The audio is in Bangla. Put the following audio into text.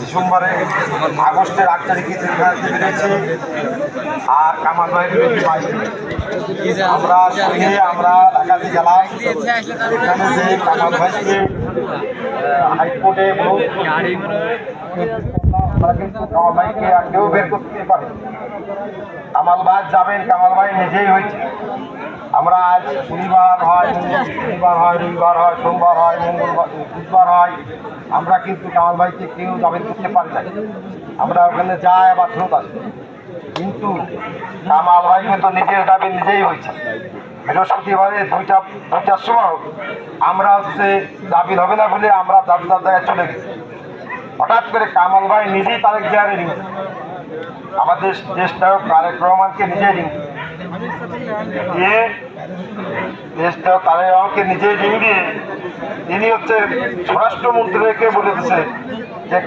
ডিসেম্বরে আগস্টের 8 তারিখে বেরিয়েছে আর কামাল ভাই বেরিয়েছে 22 তারিখ। আমরা সঙ্গে আমরা ঢাকাতে গেলাম। এখানে যে কামাল ভাইকে হাইকোর্টে আমরা কিন্তু কামাল ভাইকে আর কেউ বের করতে পারি। কামাল ভাই যাবেন, কামাল ভাই নিজেই হয়েছে। আমরা আজ শনিবার হয়, রবিবার হয়, সোমবার হয়, মঙ্গলবার, বুধবার হয়, আমরা কিন্তু কামাল ভাইকে কেউ জামিন করতে পারি না। আমরা ওখানে যাই আবার ফেরত আসি, কিন্তু কামাল ভাই কিন্তু নিজের দাবি নিজেই হয়েছে। বৃহস্পতিবারে দুইটার সময় আমরা জামিন হবে না বলে আমরা যার জায়গায় চলে গেছি। হঠাৎ করে কামাল ভাই নিজেই তারেক জিয়ারে রিং, আমাদের দেশ নায়ক তারেক রহমানকে নিজেই রিং দিয়ে তারেক রহমানকে নিজেই রিং দিয়ে তিনি স্বরাষ্ট্রমন্ত্রীকে বলে দিচ্ছে যে